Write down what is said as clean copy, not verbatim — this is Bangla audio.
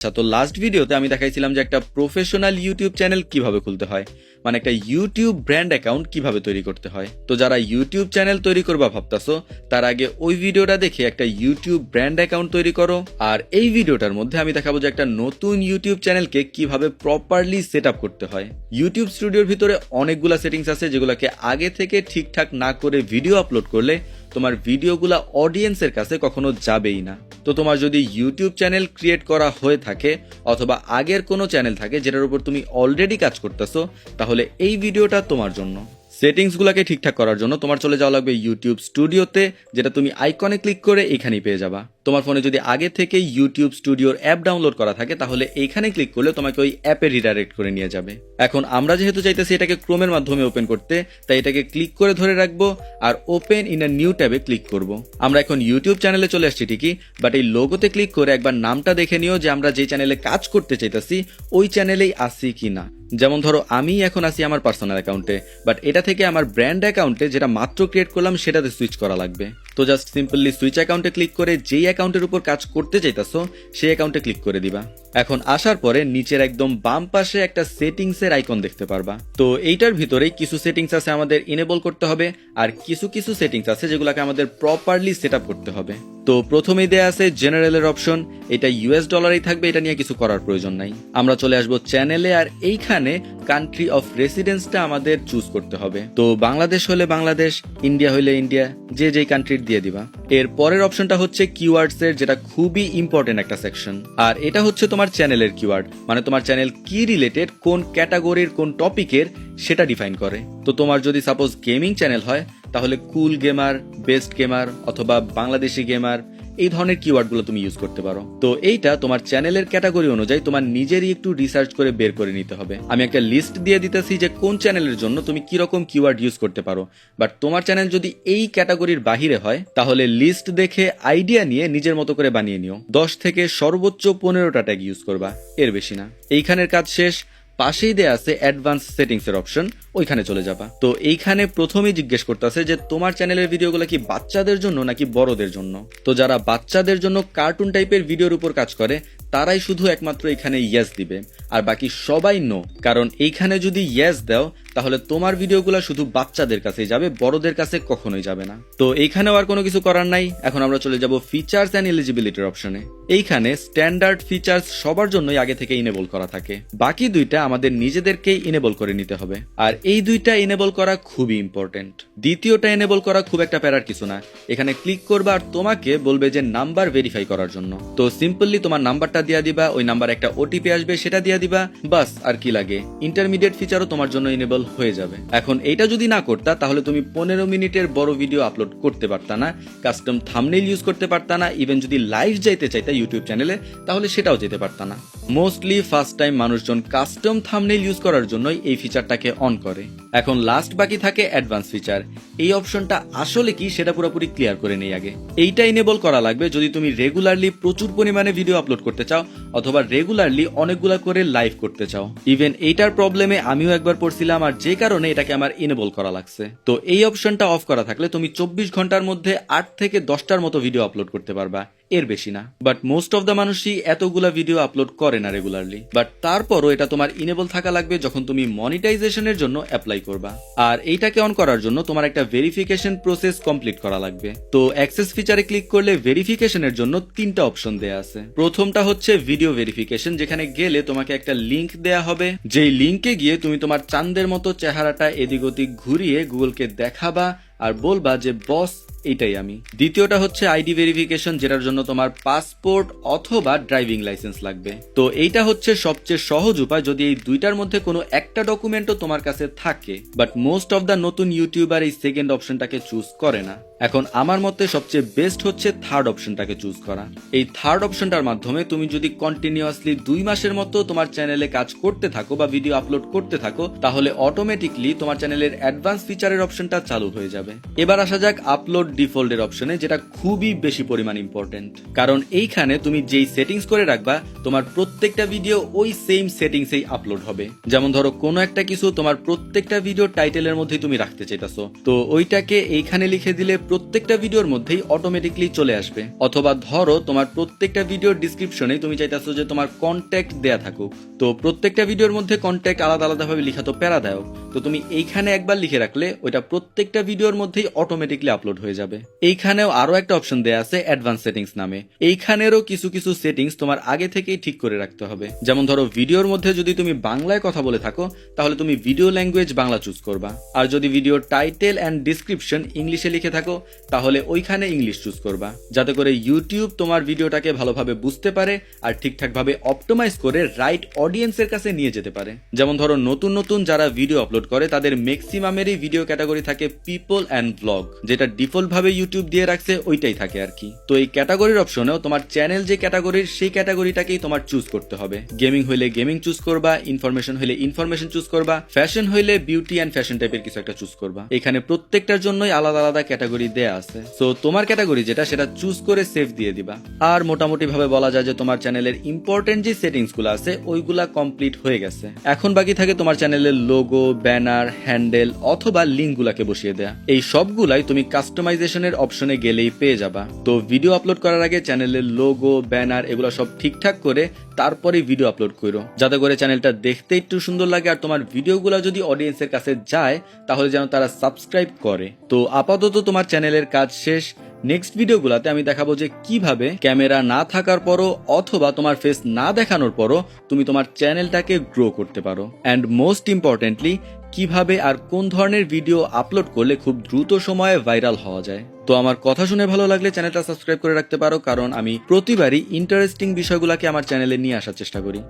আচ্ছা, তো লাস্ট ভিডিওতে আমি দেখাইছিলাম যে একটা প্রফেশনাল ইউটিউব চ্যানেল কিভাবে খুলতে হয়, মানে একটা ইউটিউব ব্র্যান্ড অ্যাকাউন্ট কিভাবে তৈরি করতে হয়। তো যারা ইউটিউব চ্যানেল তৈরি করবা ভাবতাছো, তার আগে ওই ভিডিওটা দেখে একটা ইউটিউব ব্র্যান্ড অ্যাকাউন্ট তৈরি করো। আর এই ভিডিওটার মধ্যে আমি দেখাবো যে একটা নতুন ইউটিউব চ্যানেলকে কিভাবে প্রপারলি সেট আপ করতে হয়। ইউটিউব স্টুডিওর ভিতরে অনেকগুলা সেটিংস আছে যেগুলোকে আগে থেকে ঠিকঠাক না করে ভিডিও আপলোড করলে তোমার ভিডিওগুলা অডিয়েন্সের কাছে কখনো যাবেই না। তো তোমার যদি ইউটিউব চ্যানেল ক্রিয়েট করা হয়ে থাকে অথবা আগের কোনো চ্যানেল থাকে যেটার উপর তুমি অলরেডি কাজ করতেছো, তাহলে এই ভিডিওটা তোমার জন্য। সেটিংসগুলোকে ঠিকঠাক করার জন্য তোমার চলে যাওয়া লাগবে ইউটিউব স্টুডিওতে, যেটা তুমি আইকনে ক্লিক করে এখানেই পেয়ে যাবা। তোমার ফোনে যদি আগে থেকে ইউটিউব স্টুডিওর অ্যাপ ডাউনলোড করা থাকে তাহলে এইখানে ক্লিক করলে তোমাকে ওই অ্যাপে রিডাইরেক্ট করে নিয়ে যাবে। এখন আমরা যেহেতু চাইতেছি এটাকে ক্রোমের মাধ্যমে ওপেন করতে, তাই এটাকে ক্লিক করে ধরে রাখবো আর ওপেন ইন আ নিউ ট্যাবে ক্লিক করব। আমরা এখন ইউটিউব চ্যানেলে চলে আসছি ঠিকই, বাট এই লোগোতে ক্লিক করে একবার নামটা দেখে নিও যে আমরা যে চ্যানেলে কাজ করতে চাইতেছি ওই চ্যানেলেই আসি কিনা। যেমন ধরো আমি এখন আসি আমার পার্সোনাল অ্যাকাউন্টে, বাট এটা থেকে আমার ব্র্যান্ড অ্যাকাউন্টে যেটা মাত্র ক্রিয়েট করলাম সেটাতে সুইচ করা লাগবে। তো জাস্ট সিম্পলি সুইচ অ্যাকাউন্টে ক্লিক করে যেই অ্যাকাউন্টের উপর কাজ করতে চাইতেছো সেই অ্যাকাউন্টে ক্লিক করে দিবা। এখন আসার পরে নিচের একদম বাম পাশে একটা সেটিংসের আইকন দেখতে পারবা। তো এইটার ভিতরেই কিছু সেটিংস আছে আমাদের ইনেবল করতে হবে, আর কিছু সেটিংস আছে যেগুলোকে আমাদের প্রপারলি সেট আপ করতে হবে। তো প্রথমেই দেয়া আছে জেনারেলের অপশন, এটা ইউএস ডলারেই থাকবে, এটা নিয়ে কিছু করার প্রয়োজন নাই। আমরা চলে আসবো চ্যানেলে, আর এইখানে কান্ট্রি অফ রেসিডেন্সটা আমাদের চুজ করতে হবে। তো বাংলাদেশ হলে বাংলাদেশ, ইন্ডিয়া হলে ইন্ডিয়া, যে যেই কান্ট্রির দিয়ে দিবা। এর পরের অপশনটা হচ্ছে কিওয়ার্ডস এর, যেটা খুবই ইম্পর্টেন্ট একটা সেকশন। আর এটা হচ্ছে তোমার চ্যানেলের কিওয়ার্ড, মানে তোমার চ্যানেল কি রিলেটেড, কোন ক্যাটাগরির, কোন টপিকের, সেটা ডিফাইন করে। তো তোমার যদি সাপোজ গেমিং চ্যানেল হয় তাহলে কুল গেমার, বেস্ট গেমার অথবা বাংলাদেশি গেমার, এই ধরনের কিওয়ার্ডগুলো তুমি ইউজ করতে পারো। তো এইটা তোমার চ্যানেলের ক্যাটাগরি অনুযায়ী তোমার নিজেরই একটু রিসার্চ করে বের করে নিতে হবে। আমি একটা লিস্ট দিয়ে দিতেছি যে কোন চ্যানেলের জন্য তুমি কিরকম কিওয়ার্ড ইউজ করতে পারো, বাট তোমার চ্যানেল যদি এই ক্যাটাগরির বাহিরে হয় তাহলে লিস্ট দেখে আইডিয়া নিয়ে নিজের মতো করে বানিয়ে নিও। 10 থেকে সর্বোচ্চ 15টা ট্যাগ ইউজ করবা, এর বেশি না। এইখানের কাজ শেষ। পাশেই দেয়া আছে অ্যাডভান্স সেটিংস এর অপশন, ওইখানে চলে যাবা। তো এইখানে প্রথমেই জিজ্ঞেস করতেছে যে তোমার চ্যানেলের ভিডিওগুলো কি বাচ্চাদের জন্য নাকি বড়দের জন্য। তো যারা বাচ্চাদের জন্য কার্টুন টাইপের ভিডিওর উপর কাজ করে তারাই শুধু একমাত্র এখানে ইয়েস দিবে, আর বাকি সবাই নো। কারণ এইখানে যদি ইয়েস দাও তাহলে তোমার ভিডিওগুলো শুধু বাচ্চাদের কাছেই যাবে, বড়দের কাছে কখনোই যাবে না। তো এইখানেও আর কোনো কিছু করার নাই। এখন আমরা চলে যাব ফিচার্স অ্যান্ড এলিজিবিলিটির অপশনে। এইখানে স্ট্যান্ডার্ড ফিচার্স সবার জন্যই আগে থেকে ইনেবল করা থাকে, বাকি দুইটা আমাদের নিজেদেরকেই ইনেবল করে নিতে হবে। আর এই দুইটা এনেবল করা খুবই ইম্পর্টেন্ট। দ্বিতীয়টা এনেবল করা খুব একটা প্যারার কিছু না। এখানে ক্লিক করবা আর তোমাকে বলবে যে নাম্বার ভেরিফাই করার জন্য। তো সিম্পলি তোমার নাম্বারটা দিয়ে দিবা, ওই নাম্বার একটা ওটিপি আসবে, সেটা দিয়ে দিবা, বাস। আর কি লাগে, ইন্টারমিডিয়েট ফিচারও তোমার জন্য এনেবল হয়ে যাবে। এখন এইটা যদি না করতা তাহলে তুমি 15 মিনিটের বড় ভিডিও আপলোড করতে পারতা না, কাস্টম থাম্বনেইল ইউজ করতে পারতা না, ইভেন যদি লাইভ যাইতে চাইতা ইউটিউব চ্যানেলে তাহলে সেটাও যেতে পারতা না। মোস্টলি ফার্স্ট টাইম মানুষজন কাস্টম থাম্বনেইল ইউজ করার জন্যই এই ফিচারটাকে অন করে। এখন লাস্ট বাকি থাকে অ্যাডভান্স ফিচার। এই অপশনটা আসলে কি সেটা পুরোপুরি ক্লিয়ার করে নেই আগে। এইটা ইনেবল করা লাগবে যদি তুমি রেগুলারলি প্রচুর পরিমাণে ভিডিও আপলোড করতে চাও অথবা রেগুলারলি অনেকগুলা করে লাইভ করতে চাও। ইভেন এইটার প্রবলেমে আমিও একবার পড়ছিলাম, আর যে কারণে এটাকে আমার ইনেবল করা লাগছে। তো এই অপশনটা অফ করা থাকলে তুমি 24 ঘন্টার মধ্যে 8 থেকে 10টার মতো ভিডিও আপলোড করতে পারবা, এর বেশি না। বাট মোস্ট অফ দ্য মানুষই এতগুলা ভিডিও আপলোড করে না রেগুলারলি। বাট তারপরও এটা তোমার ইনেবল থাকা লাগবে যখন তুমি মনিটাইজেশনের জন্য অ্যাপ্লাই করবা। আর এইটাকে অন করার জন্য তোমার একটা ভেরিফিকেশন প্রসেস কমপ্লিট করা লাগবে। তো অ্যাক্সেস ফিচারে ক্লিক করলে ভেরিফিকেশনের জন্য 3টা অপশন দেয়া আছে। প্রথমটা হচ্ছে ভিডিও ভেরিফিকেশন, যেখানে গেলে তোমাকে একটা লিংক দেয়া হবে, যেই লিংকে গিয়ে তুমি তোমার চাঁদের মতো চেহারাটা এদিক ওদিক ঘুরিয়ে গুগলকে দেখাবা আর বলবা যে বস এইটাই আমি। দ্বিতীয়টা হচ্ছে আইডি ভেরিফিকেশন, যেটার জন্য তোমার পাসপোর্ট অথবা ড্রাইভিং লাইসেন্স লাগবে। তো এইটা হচ্ছে সবচেয়ে সহজ উপায় যদি এই দুইটার মধ্যে কোনো একটা ডকুমেন্টও তোমার কাছে থাকে। বাট মোস্ট অফ দ্য নতুন ইউটিউবার এই সেকেন্ড অপশনটাকে চুজ করে না। এখন আমার মতে সবচেয়ে বেস্ট হচ্ছে থার্ড অপশনটাকে চুজ করা। এই থার্ড অপশনটার মাধ্যমে তুমি যদি কন্টিনিউয়াসলি 2 মাসের মতো তোমার চ্যানেলে কাজ করতে থাকো বা ভিডিও আপলোড করতে থাকো তাহলে অটোমেটিকলি তোমার চ্যানেলের অ্যাডভান্স ফিচারের অপশনটা চালু হয়ে যাবে। এবার আসা যাক আপলোড ডিফল্টের অপশনে, যেটা খুবই বেশি পরিমাণ ইম্পর্টেন্ট। কারণ এইখানে তুমি যেই সেটিংস করে রাখবা তোমার প্রত্যেকটা ভিডিও ওই সেম সেটিংসেই আপলোড হবে। যেমন ধরো কোনো একটা কিছু তোমার প্রত্যেকটা ভিডিও টাইটেলের মধ্যে তুমি রাখতে চাইতেছো, তো ওইটাকে এইখানে লিখে দিলে প্রত্যেকটা ভিডিওর মধ্যেই অটোমেটিকলি চলে আসবে। অথবা ধরো তোমার প্রত্যেকটা ভিডিওর ডিসক্রিপশনে তুমি চাইতেছো যে তোমার কন্ট্যাক্ট দেয়া থাকুক, তো প্রত্যেকটা ভিডিওর মধ্যে কন্ট্যাক্ট আলাদা আলাদাভাবে লিখা তো প্যারাদায়ক, তো তুমি এইখানে একবার লিখে রাখলে ওইটা প্রত্যেকটা ভিডিওর মধ্যেই অটোমেটিকলি আপলোড হয়ে যাবে। এইখানেও আরো একটা অপশন দেয়া আছে অ্যাডভান্স সেটিংস নামে। এইখানেরও কিছু কিছু সেটিংস তোমার আগে থেকেই ঠিক করে রাখতে হবে। যেমন ধরো ভিডিওর মধ্যে যদি তুমি বাংলায় কথা বলে থাকো তাহলে তুমি ভিডিও ল্যাঙ্গুয়েজ বাংলা চুজ করবা, আর যদি ভিডিওর টাইটেল অ্যান্ড ডিসক্রিপশন ইংলিশে লিখে থাকো তাহলে ওইখানে ইংলিশ চুজ করবা, যাতে করে ইউটিউব তোমার ভিডিওটাকে ভালোভাবে বুঝতে পারে আর ঠিকঠাকভাবে অপটিমাইজ করে রাইট অডিয়েন্সের কাছে নিয়ে যেতে পারে। যেমন ধরো নতুন নতুন যারা ভিডিও আপলোড করে তাদের ম্যাক্সিমামেরই ভিডিও ক্যাটাগরি থাকে পিপল অ্যান্ড ব্লগ, যেটা ডিফল্ট ভাবে ইউটিউব দিয়ে রাখছে ওইটাই থাকে আর কি। তো এই ক্যাটাগরির অপশনেও তোমার চ্যানেল যে ক্যাটাগরির সেই ক্যাটাগরিটাকেই তোমার চুজ করতে হবে। গেমিং হইলে গেমিং চুজ করবা, ইনফরমেশন হইলে ইনফরমেশন চুজ করবা, ফ্যাশন হইলে বিউটি অ্যান্ড ফ্যাশন টাইপের কিছু একটা চুজ করবা। এখানে প্রত্যেকটার জন্যই আলাদা আলাদা ক্যাটাগরি দেয়া আছে, সো তোমার ক্যাটাগরি যেটা সেটা চুজ করে সেভ দিয়ে দিবা। আর মোটামুটি ভাবে বলা যায় যে তোমার চ্যানেলের ইম্পর্টেন্ট যে সেটিংস গুলো আছে ওইগুলা কমপ্লিট হয়ে গেছে। এখন বাকি থাকে তোমার চ্যানেলের লোগো, ব্যানার, হ্যান্ডেল অথবা লিঙ্ক গুলাকে বসিয়ে দেয়া। এই সবগুলাই তুমি কাস্টমাইজেশনের অপশনে গেলেই পেয়ে যাবা। তো ভিডিও আপলোড করার আগে চ্যানেলের লোগো, ব্যানার এগুলো সব ঠিকঠাক করে তারপরে ভিডিও আপলোড করো, যাতে করে চ্যানেলটা দেখতে একটু সুন্দর লাগে আর তোমার ভিডিওগুলো যদি অডিয়েন্সের কাছে যায় তাহলে যেন তারা সাবস্ক্রাইব করে। তো আপাতত তোমার চ্যানেলের কাজ শেষ। নেক্সট ভিডিওগুলোতে আমি দেখাবো যে কিভাবে ক্যামেরা না থাকার পরও অথবা তোমার ফেস না দেখানোর পরও তুমি তোমার চ্যানেলটাকে গ্রো করতে পারো, অ্যান্ড মোস্ট ইম্পর্টেন্টলি কিভাবে আর কোন ধরনের ভিডিও আপলোড করলে খুব দ্রুত সময়ে ভাইরাল হওয়া যায়। তো আমার কথা শুনে ভালো লাগলে চ্যানেলটা সাবস্ক্রাইব করে রাখতে পারো, কারণ আমি প্রতিবারই ইন্টারেস্টিং বিষয়গুলোকে আমার চ্যানেলে নিয়ে আসার চেষ্টা করি।